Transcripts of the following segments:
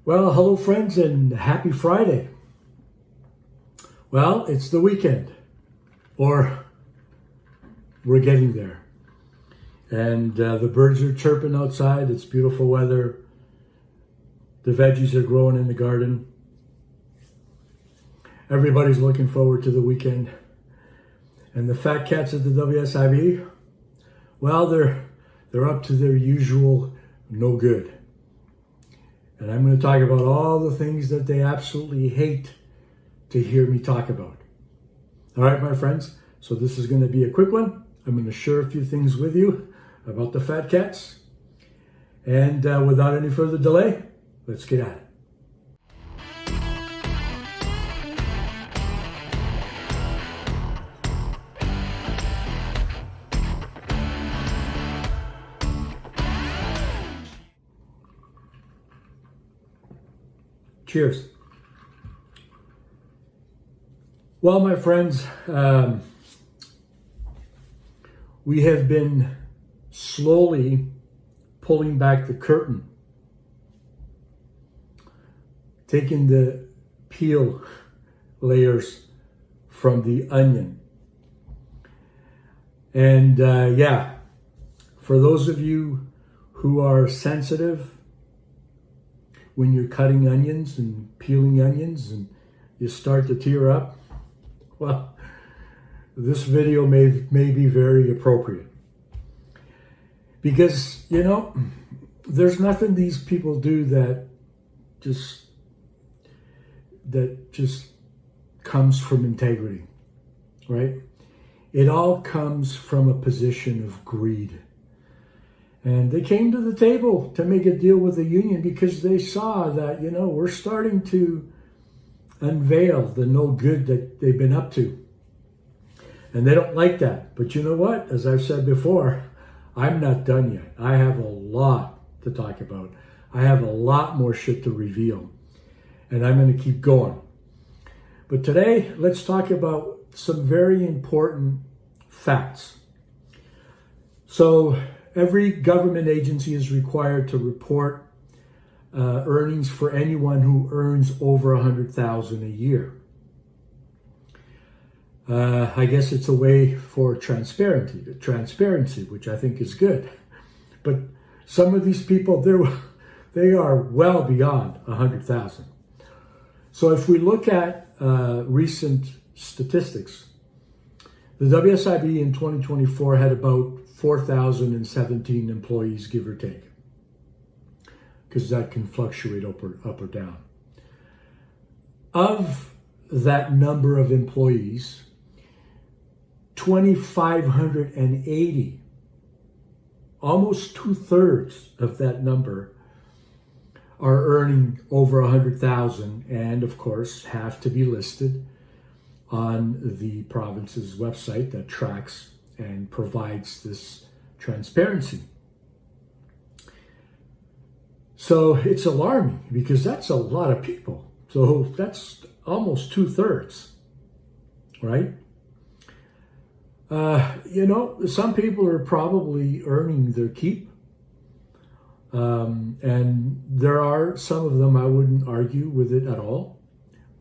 Well, hello friends and happy Friday. Well, it's the weekend, or we're getting there. And the birds are chirping outside. It's beautiful weather. The veggies are growing in the garden. Everybody's looking forward to the weekend. And the fat cats at the WSIB, well, they're up to their usual no good. And I'm going to talk about all the things that they absolutely hate to hear me talk about. All right, my friends. So this is going to be a quick one. I'm going to share a few things with you about the fat cats. And without any further delay, let's get at it. Cheers. Well, my friends, we have been slowly pulling back the curtain, taking the peel layers from the onion. And for those of you who are sensitive, when you're cutting onions and peeling onions and you start to tear up, well, this video may be very appropriate. Because, there's nothing these people do that just comes from integrity, right? It all comes from a position of greed. And they came to the table to make a deal with the union because they saw that, we're starting to unveil the no good that they've been up to. And they don't like that. But you know what? As I've said before, I'm not done yet. I have a lot to talk about. I have a lot more shit to reveal. And I'm going to keep going. But today, let's talk about some very important facts. So, every government agency is required to report earnings for anyone who earns over $100,000 a year. I guess it's a way for transparency, which I think is good. But some of these people, they are well beyond 100,000. So if we look at recent statistics, the WSIB in 2024 had about 4,017 employees, give or take, because that can fluctuate up or down. Of that number of employees, 2,580, almost 2/3 of that number, are earning over 100,000, and of course have to be listed on the province's website that tracks and provides this transparency. So it's alarming because that's a lot of people. So that's almost 2/3, right? Some people are probably earning their keep. And there are some of them I wouldn't argue with it at all.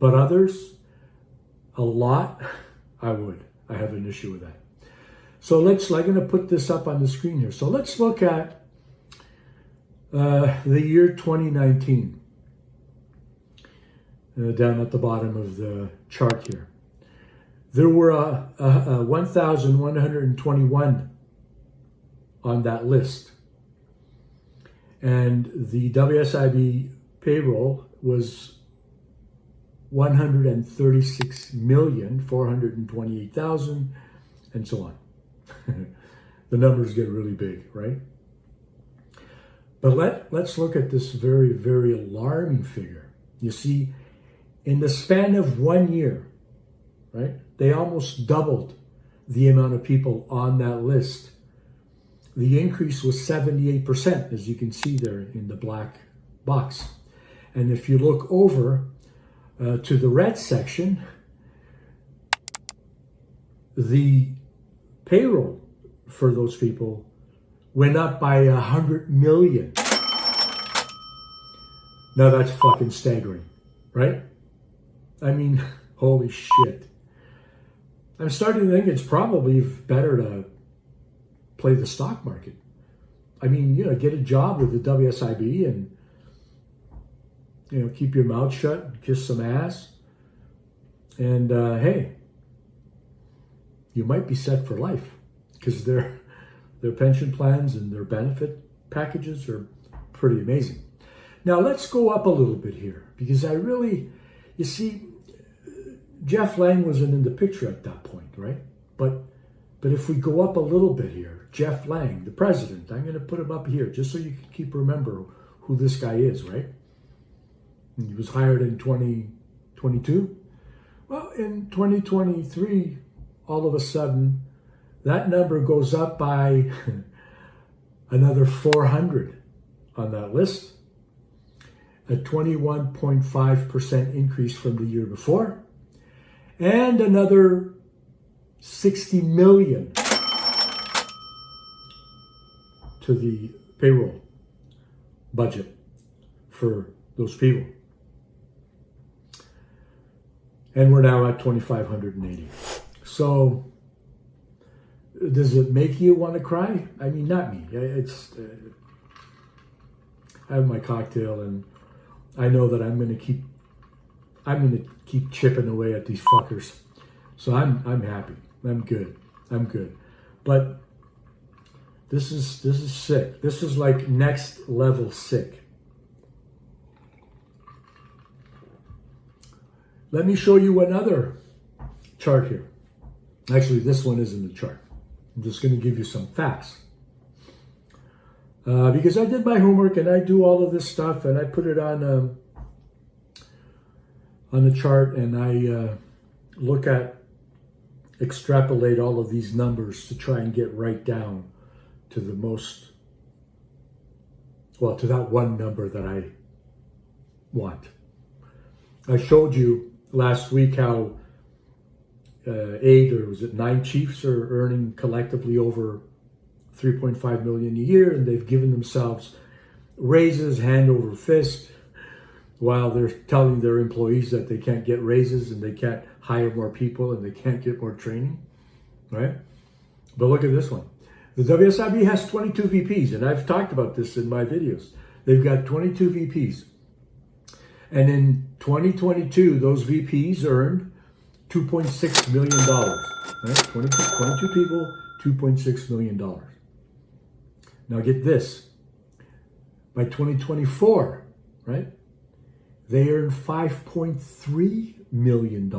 But others, a lot, I would. I have an issue with that. So I'm going to put this up on the screen here. So let's look at the year 2019, down at the bottom of the chart here. There were 1,121 on that list. And the WSIB payroll was 136,428,000, and so on. The numbers get really big, right? But let's look at this very, very alarming figure. You see, in the span of 1 year, right, they almost doubled the amount of people on that list. The increase was 78%, as you can see there in the black box. And if you look over to the red section, the payroll for those people went up by 100 million. Now that's fucking staggering, right? I mean, holy shit. I'm starting to think it's probably better to play the stock market. I mean, get a job with the WSIB and, keep your mouth shut, kiss some ass. And, hey, you might be set for life because their pension plans and their benefit packages are pretty amazing. Now, let's go up a little bit here because you see, Jeff Lang wasn't in the picture at that point, right? But if we go up a little bit here, Jeff Lang, the president, I'm going to put him up here just so you can remember who this guy is, right? He was hired in 2022. Well, in 2023, all of a sudden, that number goes up by another 400 on that list, a 21.5% increase from the year before, and another 60 million to the payroll budget for those people. And we're now at 2,580. So does it make you want to cry? I mean, not me. I have my cocktail and I know that I'm going to keep chipping away at these fuckers. So I'm happy. I'm good. But this is sick. This is like next level sick. Let me show you another chart here. Actually, this one isn't a chart. I'm just going to give you some facts. Because I did my homework and I do all of this stuff and I put it on a chart and I extrapolate all of these numbers to try and get right down to to that one number that I want. I showed you last week how 9 chiefs are earning collectively over 3.5 million a year, and they've given themselves raises hand over fist while they're telling their employees that they can't get raises and they can't hire more people and they can't get more training, right? But look at this one. The WSIB has 22 VPs, and I've talked about this in my videos. They've got 22 VPs. And in 2022, those VPs earned $2.6 million. Right? 22 people, $2.6 million. Now get this. By 2024, right, they earned $5.3 million.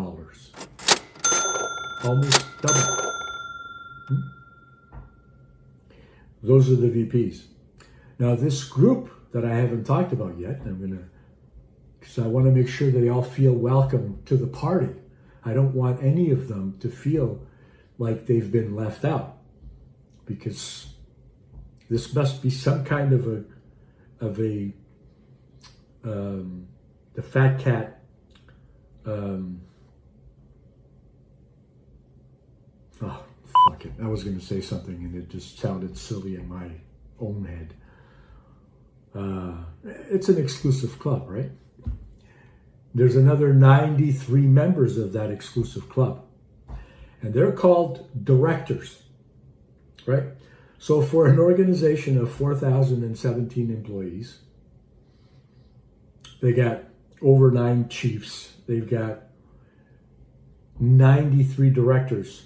Almost double. Those are the VPs. Now this group that I haven't talked about yet, because I want to make sure they all feel welcome to the party. I don't want any of them to feel like they've been left out, because this must be some kind of the fat cat oh, fuck it. I was going to say something and it just sounded silly in my own head. It's an exclusive club, right? There's another 93 members of that exclusive club. And they're called directors, right? So for an organization of 4,017 employees, they got over 9 chiefs. They've got 93 directors.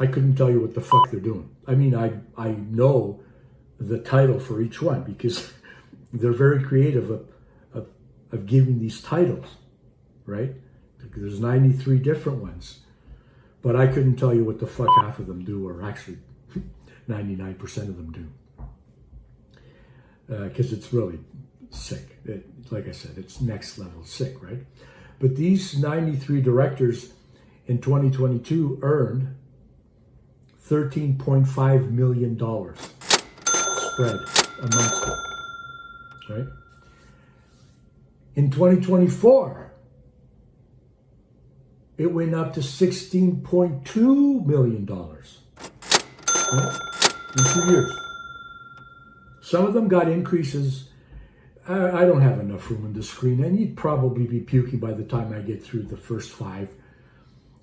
I couldn't tell you what the fuck they're doing. I mean, I know the title for each one because they're very creative of giving these titles, right? There's 93 different ones. But I couldn't tell you what the fuck half of them do, or actually 99% of them do. Because it's really sick. Like I said, it's next level sick, right? But these 93 directors in 2022 earned $13.5 million spread amongst them, right? In 2024, it went up to $16.2 million, right? In 2 years. Some of them got increases. I don't have enough room on the screen, and you'd probably be puking by the time I get through the first 5,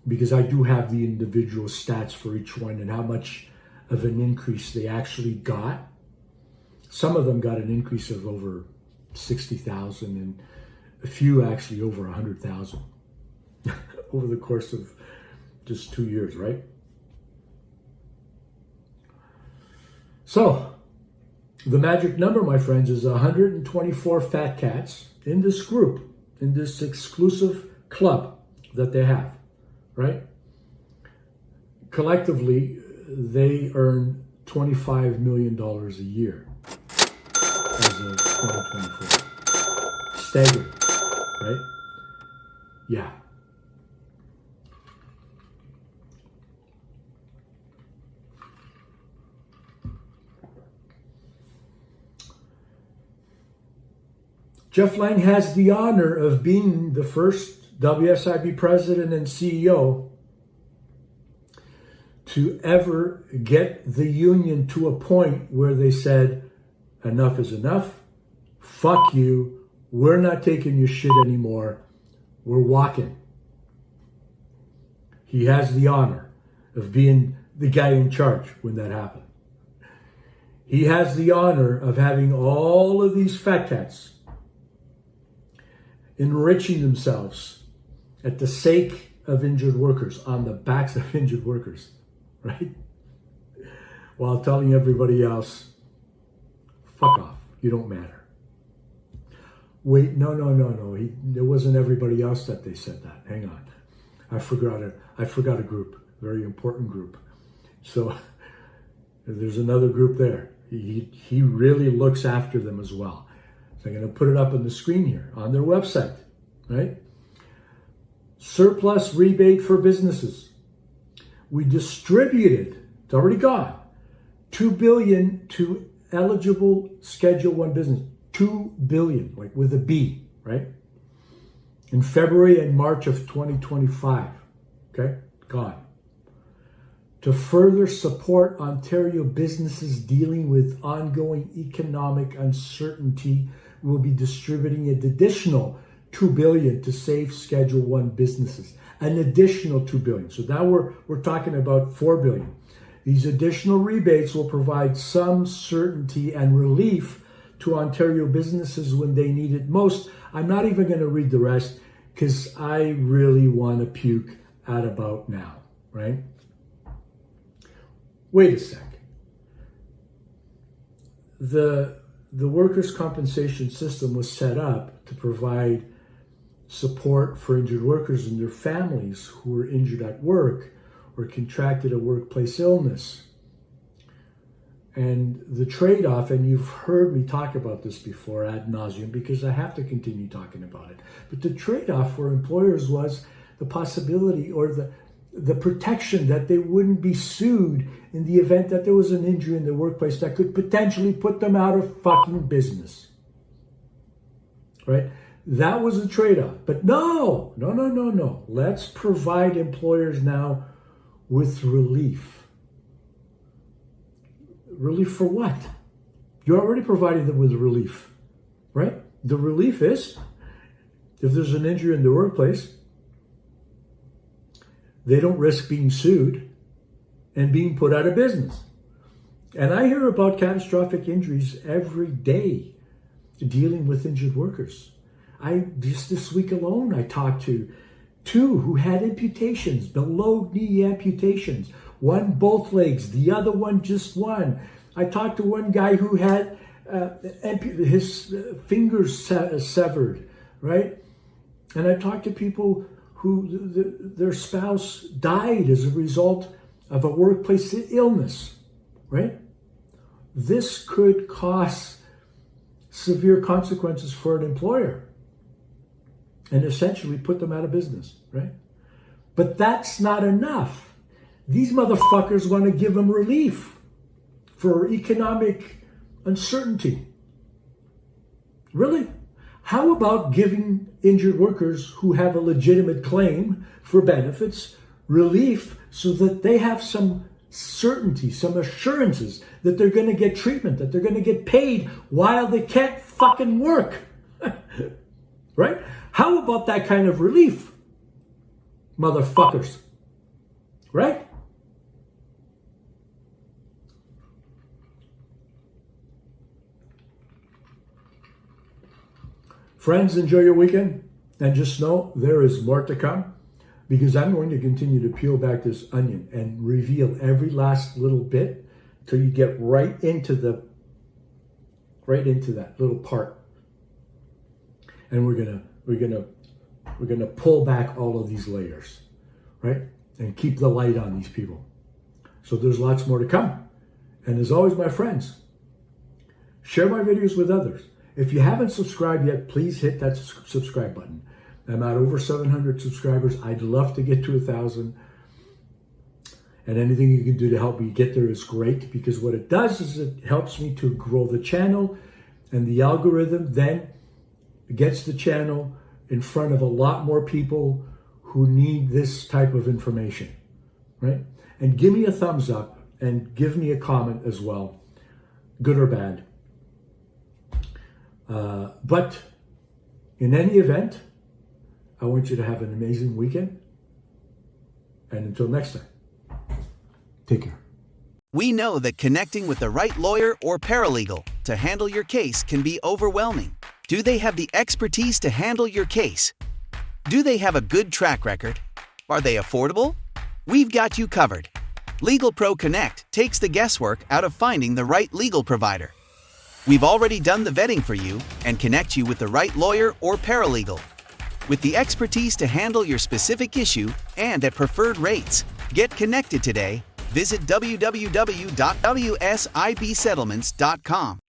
because I do have the individual stats for each one and how much of an increase they actually got. Some of them got an increase of over 60,000, and a few actually over 100,000 over the course of just 2 years, right? So, the magic number, my friends, is 124 fat cats in this group, in this exclusive club that they have, right? Collectively, they earn $25 million a year as of 2024. Staggering, right? Yeah. Jeff Lang has the honor of being the first WSIB president and CEO to ever get the union to a point where they said, enough is enough, fuck you, we're not taking your shit anymore, we're walking. He has the honor of being the guy in charge when that happened. He has the honor of having all of these fat cats enriching themselves at the sake of injured workers, on the backs of injured workers, right? While telling everybody else, fuck off, you don't matter. Wait, no. It wasn't everybody else that they said that. Hang on. I forgot a group, very important group. So there's another group there. He really looks after them as well. So I'm going to put it up on the screen here on their website, right? Surplus rebate for businesses. We distributed, it's already gone, $2 billion to eligible Schedule 1 business. $2 billion, like with a B, right? In February and March of 2025, okay? Gone. To further support Ontario businesses dealing with ongoing economic uncertainty, we'll be distributing an additional $2 billion to save Schedule 1 businesses. An additional $2 billion. So now we're talking about $4 billion. These additional rebates will provide some certainty and relief to Ontario businesses when they need it most. I'm not even going to read the rest because I really want to puke at about now, right? Wait a sec. The workers' compensation system was set up to provide support for injured workers and their families who were injured at work or contracted a workplace illness. And the trade-off, and you've heard me talk about this before ad nauseum because I have to continue talking about it, but the trade-off for employers was the possibility or the protection that they wouldn't be sued in the event that there was an injury in the workplace that could potentially put them out of fucking business. Right? That was a trade-off. But no. Let's provide employers now with relief. Relief for what? You're already providing them with relief, right? The relief is, if there's an injury in the workplace, they don't risk being sued and being put out of business. And I hear about catastrophic injuries every day dealing with injured workers. Just this week alone, I talked to 2 who had amputations, below knee amputations. One both legs, the other one just one. I talked to one guy who had his fingers severed, right? And I talked to people who their spouse died as a result of a workplace illness, right? This could cause severe consequences for an employer and essentially put them out of business, right? But that's not enough. These motherfuckers want to give them relief for economic uncertainty. Really? How about giving injured workers who have a legitimate claim for benefits relief so that they have some certainty, some assurances that they're going to get treatment, that they're going to get paid while they can't fucking work. Right? How about that kind of relief, motherfuckers? Right? Friends, enjoy your weekend. And just know there is more to come, because I'm going to continue to peel back this onion and reveal every last little bit till you get right into that little part. And we're gonna pull back all of these layers, right? And keep the light on these people. So there's lots more to come. And as always, my friends, share my videos with others. If you haven't subscribed yet, please hit that subscribe button. I'm at over 700 subscribers. I'd love to get to 1,000. And anything you can do to help me get there is great, because what it does is it helps me to grow the channel, and the algorithm then gets the channel in front of a lot more people who need this type of information, right? And give me a thumbs up and give me a comment as well, good or bad. But in any event, I want you to have an amazing weekend. And until next time, take care. We know that connecting with the right lawyer or paralegal to handle your case can be overwhelming. Do they have the expertise to handle your case? Do they have a good track record? Are they affordable? We've got you covered. Legal Pro Connect takes the guesswork out of finding the right legal provider. We've already done the vetting for you and connect you with the right lawyer or paralegal. With the expertise to handle your specific issue and at preferred rates. Get connected today. Visit www.wsibsettlements.com.